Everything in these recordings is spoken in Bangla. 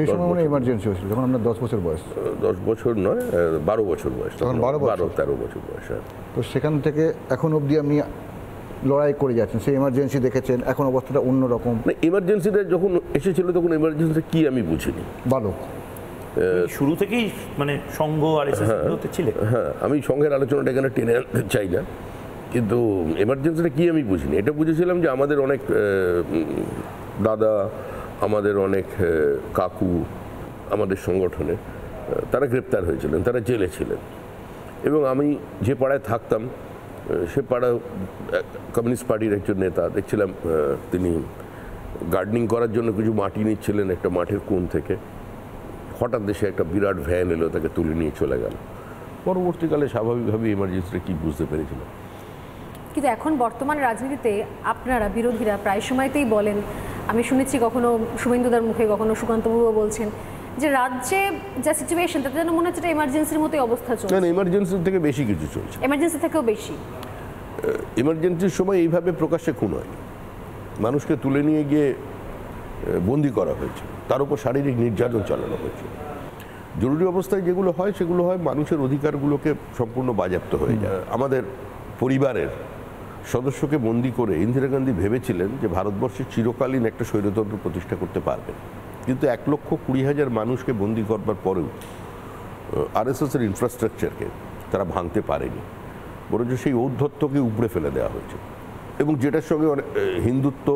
সেই সময় মানে ইমার্জেন্সি হয়েছিল যখন আপনার 10 বছর বয়স। 10 বছর নয়, 12 বছর বয়স, তখন 12-13 বছর বয়স। তো সেখান থেকে এখন অবধি আপনি লড়াই করে যাচ্ছেন, সেই এমার্জেন্সি দেখেছেন, এখন অবস্থাটা অন্যরকম। না, এমার্জেন্সিটা যখন এসেছিল তখন এমার্জেন্সি কি আমি বুঝিনি। বালক শুরু থেকেই মানে সংঘ আর এসএসসি ছিলেন। হ্যাঁ, আমি সংঘের আলোচনাটা এখানে টেনে আনতে চাই না, কিন্তু এমার্জেন্সিটা কি আমি বুঝিনি। এটা বুঝেছিলাম যে আমাদের অনেক দাদা, আমাদের অনেক কাকু আমাদের সংগঠনে তারা গ্রেপ্তার হয়েছিলেন, তারা জেলে ছিলেন। এবং আমি যে পাড়ায় থাকতাম সে পাড়া কমিউনিস্ট পার্টির একজন নেতা দেখছিলাম, তিনি গার্ডেনিং করার জন্য কিছু মাটি নিচ্ছিলেন একটা মাঠের কোণ থেকে। হঠাৎ দেশে একটা বিরাট ভ্যান এলো, তাকে তুলে নিয়ে চলে গেল। পরবর্তীকালে স্বাভাবিকভাবে এমার্জেন্সিটা কি বুঝতে পেরেছিলাম। কিন্তু এখন বর্তমান রাজনীতিতে আপনারা বিরোধীরা প্রায় সময়তেই বলেন, আমি শুনেছি কখনো শুভেন্দুদার মুখে, কখনো সুকান্তবাবুও বলছেন যে রাজ্যে যা সিচুয়েশন তাতে যেন মনে হচ্ছে এটা এমার্জেন্সির মতোই অবস্থা চলছে। না, এমার্জেন্সির থেকে বেশি কিছু চলছে। এমার্জেন্সি থেকেও বেশি। এমার্জেন্সির সময় এইভাবে প্রকাশ্যে খুন হয়, মানুষকে তুলে নিয়ে গিয়ে বন্দি করা হয়েছে, তার উপর শারীরিক নির্যাতন চালানো হয়েছে। জরুরি অবস্থায় যেগুলো হয় সেগুলো হয় মানুষের অধিকারগুলোকে সম্পূর্ণ বাজেয়াপ্ত হয়ে যায়। আমাদের পরিবারের সদস্যকে বন্দি করে ইন্দিরা গান্ধী ভেবেছিলেন যে ভারতবর্ষে চিরকালীন একটা স্বৈরতন্ত্র প্রতিষ্ঠা করতে পারবেন, কিন্তু 1,20,000 মানুষকে বন্দি করবার পরেও আরএসএসের ইনফ্রাস্ট্রাকচারকে তারা ভাঙতে পারেনি, বরঞ্চ সেই ঔদ্ধত্যকে উপড়ে ফেলে দেওয়া হয়েছে। এবং যেটার সঙ্গে হিন্দুত্ব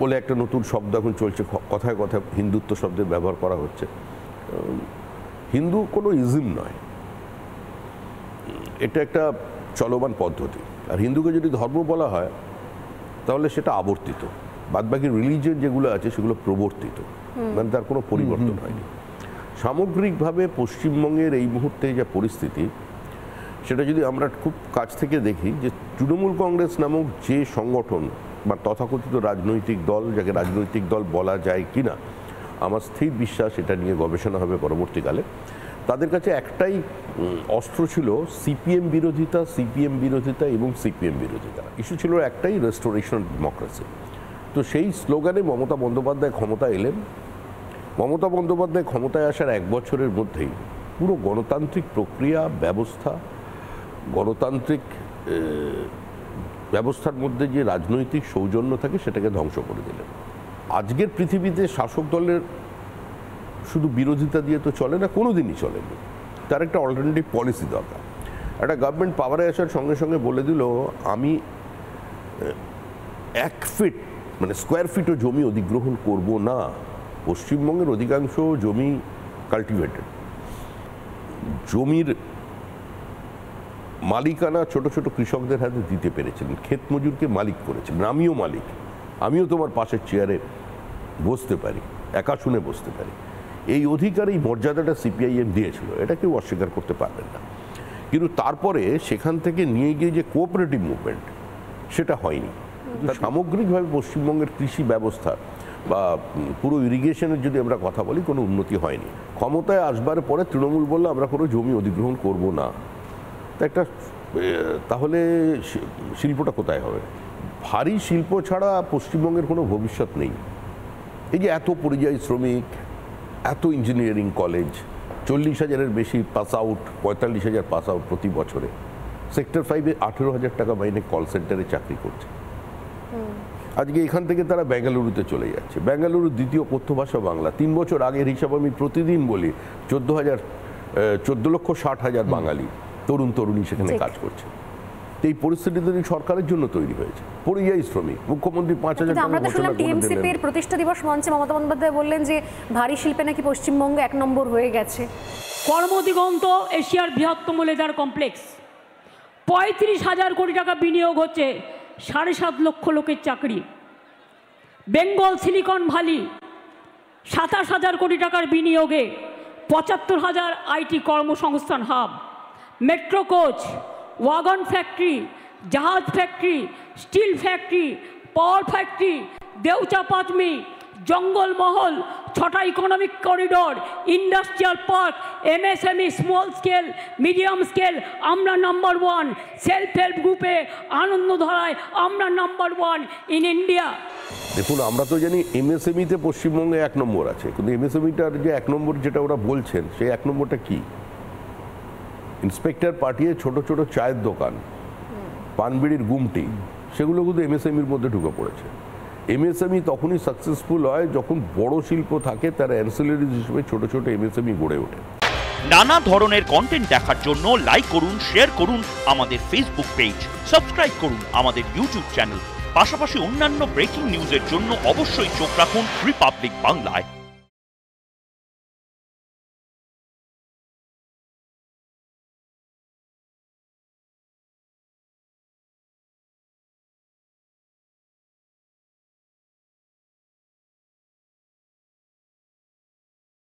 বলে একটা নতুন শব্দ এখন চলছে, কথায় কথায় হিন্দুত্ব শব্দের ব্যবহার করা হচ্ছে। হিন্দু কোনো ইজম নয়, এটা একটা চলমান পদ্ধতি। আর হিন্দুকে যদি ধর্ম বলা হয় তাহলে সেটা আবর্তিত, বাদবাকি রিলিজিয়ন যেগুলো আছে সেগুলো প্রবর্তিত, মানে তার কোনো পরিবর্তন হয়নি। সামগ্রিকভাবে পশ্চিমবঙ্গের এই মুহূর্তে যা পরিস্থিতি, সেটা যদি আমরা খুব কাছ থেকে দেখি, যে তৃণমূল কংগ্রেস নামক যে সংগঠন বা তথাকথিত রাজনৈতিক দল, যাকে রাজনৈতিক দল বলা যায় কি না, আমার স্থির বিশ্বাস এটা নিয়ে গবেষণা হবে পরবর্তীকালে। তাদের কাছে একটাই অস্ত্র ছিল, সিপিএম বিরোধিতা, সিপিএম বিরোধিতা এবং সিপিএম বিরোধিতা। ইস্যু ছিল একটাই, রেস্টোরেশন ডেমোক্রেসি। তো সেই স্লোগানে মমতা বন্দ্যোপাধ্যায় ক্ষমতা এলেন। মমতা বন্দ্যোপাধ্যায় ক্ষমতায় আসার 1 বছরের মধ্যেই পুরো গণতান্ত্রিক প্রক্রিয়া ব্যবস্থা, গণতান্ত্রিক ব্যবস্থার মধ্যে যে রাজনৈতিক সৌজন্য থাকে সেটাকে ধ্বংস করে দিলেন। আজকের পৃথিবীতে শাসক দলের শুধু বিরোধিতা দিয়ে তো চলে না, কোনো দিনই চলেনি। তার একটা অল্টারনেটিভ পলিসি দরকার। একটা গভর্নমেন্ট পাওয়ারে আসার সঙ্গে সঙ্গে বলে দিল, আমি 1 ফিট মানে স্কোয়ার ফিটও জমি অধিগ্রহণ করব না। পশ্চিমবঙ্গের অধিকাংশ জমি কাল্টিভেটেড, জমির মালিকানা ছোট ছোট কৃষকদের হাতে দিতে পেরেছিলেন, ক্ষেত মজুরকে মালিক করেছিলেন। আমিও মালিক, আমিও তোমার পাশের চেয়ারে বসতে পারি, একা শুনে বসতে পারি। এই অধিকার, এই মর্যাদাটা সিপিআইএম দিয়েছিল, এটা কেউ অস্বীকার করতে পারবেন না। কিন্তু তারপরে সেখান থেকে নিয়ে গিয়ে যে কোঅপারেটিভ মুভমেন্ট, সেটা হয়নি। সামগ্রিকভাবে পশ্চিমবঙ্গের কৃষি ব্যবস্থা বা পুরো ইরিগেশনের যদি আমরা কথা বলি, কোনো উন্নতি হয়নি। ক্ষমতায় আসবার পরে তৃণমূল বললো আমরা কোনো জমি অধিগ্রহণ করব না। একটা তাহলে শিল্পটা কোথায় হবে? ভারী শিল্প ছাড়া পশ্চিমবঙ্গের কোনো ভবিষ্যৎ নেই। এই যে এত পরিযায়ী শ্রমিক, এত ইঞ্জিনিয়ারিং কলেজ, 40,000-এর বেশি পাস আউট, 45,000 পাস আউট প্রতি বছরে। সেক্টর 5-এ 18,000 টাকা মাইনে কল সেন্টারে চাকরি করছে। আজকে এখান থেকে তারা বেঙ্গালুরুতে চলে যাচ্ছে। বেঙ্গালুরুর দ্বিতীয় কথ্য ভাষা বাংলা। 3 বছর আগের হিসাব আমি প্রতিদিন বলি, 14,60,000 বাঙালি তরুণ তরুণী সেখানে কাজ করছে। এই পরিস্থিতি তৈরি সরকারের জন্য তৈরি হয়েছে। পরিযায়ী শ্রমিক, মুখ্যমন্ত্রী 5,000 টাকা আমরা দেখলাম টিএমসিপির প্রতিষ্ঠা দিবস মঞ্চে মমতা বন্দ্যোপাধ্যায় বললেন যে ভারী শিল্পে নাকি পশ্চিমবঙ্গ 1 নম্বর হয়ে গেছে। কর্মদিগন্ত এশিয়ার বৃহত্তম লেদার কমপ্লেক্স, 35,000 কোটি টাকা বিনিয়োগ হচ্ছে, 7.5 লক্ষ লোকের চাকরি। বেঙ্গল সিলিকন ভ্যালি, 27,000 কোটি টাকার বিনিয়োগে 75,000 আইটি কর্মসংস্থান হাব। মেট্রো কোচ, ওয়াগন ফ্যাক্টরি, জাহাজ factory, steel factory, power factory, Deocha Pachami, Jangalmahal, 6টা economic corridor, industrial park, MSME, small scale, medium scale, আমরা নাম্বার 1। সেলফ হেল্প গ্রুপে আনন্দধারায় আমরা নাম্বার 1 ইন ইন্ডিয়া। দেখুন, আমরা তো জানি MSME-তে পশ্চিমবঙ্গে 1 নম্বর আছে, কিন্তু MSME-টার যে 1 নম্বর যেটা ওরা বলছেন, সেই 1 নম্বরটা কি? ইন্সপেক্টর পাঠিয়ে ছোট ছোট চায়ের দোকান, পানবিড়ির গুমটি, সেগুলো কিন্তু MSME-র মধ্যে ঢুকে পড়েছে। MSME তখনই সাকসেসফুল হয় যখন বড় শিল্প থাকে, তার অ্যান্সিলারিজ হিসেবে ছোট ছোট MSME গড়ে ওঠে। নানা ধরনের কন্টেন্ট দেখার জন্য লাইক করুন, শেয়ার করুন আমাদের ফেসবুক পেজ, সাবস্ক্রাইব করুন আমাদের ইউটিউব চ্যানেল। পাশাপাশি অন্যান্য ব্রেকিং নিউজের জন্য অবশ্যই চোখ রাখুন রিপাবলিক বাংলায়।